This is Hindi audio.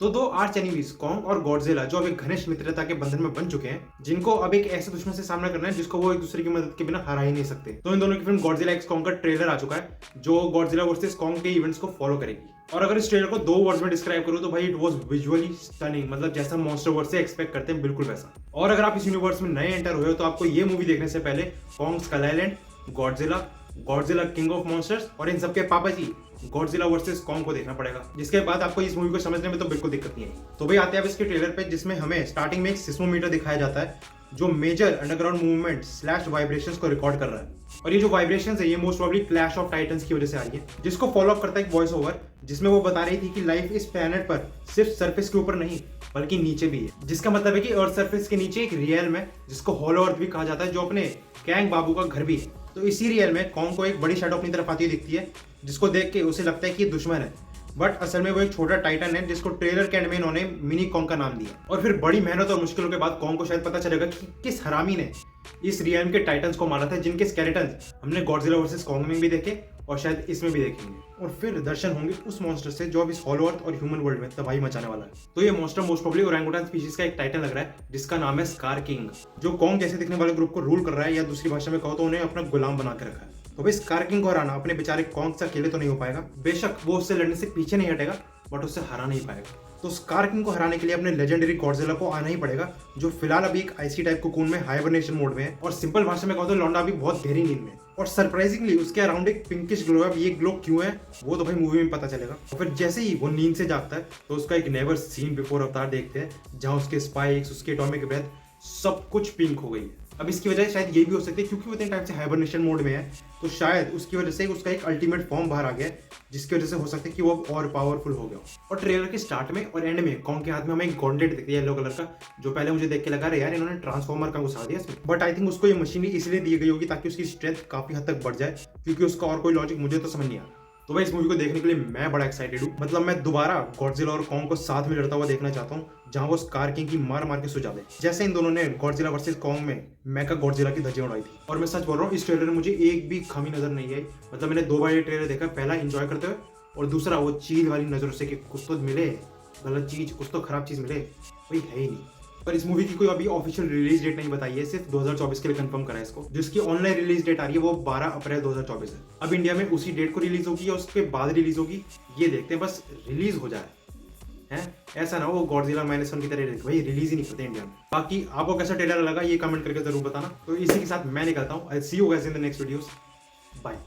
तो दो आर्च एनिमीज कॉन्ग और गॉडजिला जो अब एक घनिष्ठ मित्रता के बंधन में बन चुके हैं, जिनको अब एक ऐसे दुश्मन से सामना करना है जिसको वो एक दूसरे की मदद के बिना हरा ही नहीं सकते। तो इन दोनों की फिल्म गॉडजिला एक्स कॉन्ग का ट्रेलर आ चुका है, जो गॉडजिला वर्सेस कॉन्ग के इवेंट्स को फॉलो करेगी। और अगर इस ट्रेलर को दो वर्ड्स में डिस्क्राइब करूं तो भाई इट वाज विजुअली स्टनिंग, मतलब जैसा मॉन्स्टर वर्ल्ड से एक्सपेक्ट करते हैं बिल्कुल वैसा। और अगर आप इस यूनिवर्स में नए एंटर हुए हो तो आपको ये मूवी देखने से पहले Kong Skull Island, Godzilla, Godzilla king of monsters और इन सबके पापा जी गॉडजिला वर्सेस कॉन्ग को देखना पड़ेगा, जिसके बाद आपको इस मूवी को समझने में तो बिल्कुल दिक्कत नहीं आएगी। तो भाई आते हैं अब इसके ट्रेलर पे, जिसमें हमें स्टार्टिंग में एक सिस्मोमीटर दिखाया जाता है जो major underground movement slash vibrations को रिकॉर्ड कर रहा है। और ये जो वाइब्रेशंस है ये most probably clash of titans की वजह से आ रही है, जिसको फॉलो अप करता है एक वॉइस ओवर जिसमें वो बता रही थी कि लाइफ इस प्लेनेट पर सिर्फ सरफेस के ऊपर नहीं बल्कि नीचे भी है, जिसका मतलब है कि अर्थ सरफेस के नीचे एक रियल में जिसको हॉलो अर्थ भी कहा जाता है, जो अपने कैंग बाबू का घर भी है। तो इसी रियल में कॉन्ग को एक बड़ी शैडो अपनी तरफ आती हुई दिखती है, जिसको देख के उसे लगता है कि ये दुश्मन है, बट असल में वो एक छोटा टाइटन है जिसको ट्रेलर के एंड में इन्होंने मिनी कॉन्ग का नाम दिया। और फिर बड़ी मेहनत और मुश्किलों के बाद कॉन्ग को शायद पता चलेगा कि किस हरामी ने इस रियल के टाइटन्स को मारा था, जिनके स्केलेटन्स हमने गॉडजिला वर्सेस कॉन्ग में भी देखे और शायद इसमें भी देखेंगे। और फिर दर्शन होंगे उस मॉन्स्टर से जो अब इस हॉलो अर्थ और ह्यूमन वर्ल्ड में तबाही मचाने वाला है। तो ये monster most probably orangutan species का एक टाइटन लग रहा है, जिसका नाम है स्कार किंग, जो कॉन्ग जैसे दिखने वाले ग्रुप को रूल कर रहा है, या दूसरी भाषा में कहो तो उन्हें अपना गुलाम बना के रखा है। तो भाई स्कार किंग को हराना अपने बेचारे कॉन्ग से अकेले तो नहीं हो पाएगा, बेशक वो उससे लड़ने से पीछे नहीं हटेगा, बट उससे हरा नहीं पाएगा। तो स्कार किंग को हराने के लिए अपने लेजेंडरी गॉडजिला को आना ही पड़ेगा, जो फिलहाल अभी एक आईसी टाइप कोकून में हाइबरनेशन मोड में है, और सिंपल भाषा में कहूं तो लौंडा अभी बहुत गहरी नींद में। और सरप्राइजिंगली उसके अराउंड एक पिंकिश ग्लो है। अब ये ग्लो क्यों है वो तो भाई मूवी में पता चलेगा। और फिर जैसे ही वो नींद से जागता है तो उसका एक नेवर सीन बिफोर अवतार देखते हैं, जहां उसके स्पाइक्स, उसके एटॉमिक ब्रेथ सब कुछ पिंक हो गई है। अब इसकी वजह शायद ये भी हो सकती है क्योंकि वो इतने टाइम से हाइबरनेशन मोड में है, तो शायद उसकी वजह से उसका एक अल्टीमेट फॉर्म बाहर आ गया है, जिसकी वजह से हो सकता है कि वो और पावरफुल हो गया। और ट्रेलर के स्टार्ट में और एंड में कॉन्ग के हाथ में हमें एक गॉन्टलेट दिखती है येलो कलर का, जो पहले मुझे देख के लगा रहा यार इन्होंने ट्रांसफॉर्मर का घुसा दिया इसमें, बट आई थिंक उसको ये मशीनरी इसलिए दी गई होगी ताकि उसकी स्ट्रेंथ काफी हद तक बढ़ जाए, क्योंकि उसका और कोई लॉजिक मुझे तो समझ नहीं आ रहा। तो भाई इस मूवी को देखने के लिए मैं बड़ा एक्साइटेड हूँ। मतलब मैं दोबारा गॉडजिला और कॉन्ग को साथ में लड़ता हुआ देखना चाहता हूँ, जहां वो स्कार किंग की मार के सुझा दे, जैसे इन दोनों ने गॉडजिला वर्सेस कॉन्ग में मेका गॉडजिला की धज्जियां उड़ाई थी। और मैं सच बोल रहा हूँ, इस ट्रेलर में मुझे एक भी खामी नजर नहीं आई। मतलब मैंने दो बार ये ट्रेलर देखा, पहला एंजॉय करते हुए और दूसरा वो चील वाली नजरों से कि कुछ तो मिले गलत चीज, कुछ तो खराब चीज मिले, वही है ही नहीं। पर इस मूवी की कोई अभी ऑफिशियल रिलीज डेट नहीं बताई है, सिर्फ 2024 के लिए कंफर्म करा है इसको। जिसकी ऑनलाइन रिलीज डेट आ रही है वो 12 अप्रैल 2024 है। अब इंडिया में उसी डेट को रिलीज होगी या उसके बाद रिलीज होगी ये देखते हैं, बस रिलीज हो जाए हैं। ऐसा ना हो गॉडजिला -1 की तरह भाई रिलीज ही नहीं करते इंडिया में। बाकी आपको कैसा ट्रेलर लगा ये कमेंट करके जरूर बताना। तो इसी के साथ मैं निकलता हूँ। I see you guys in the next videos, bye.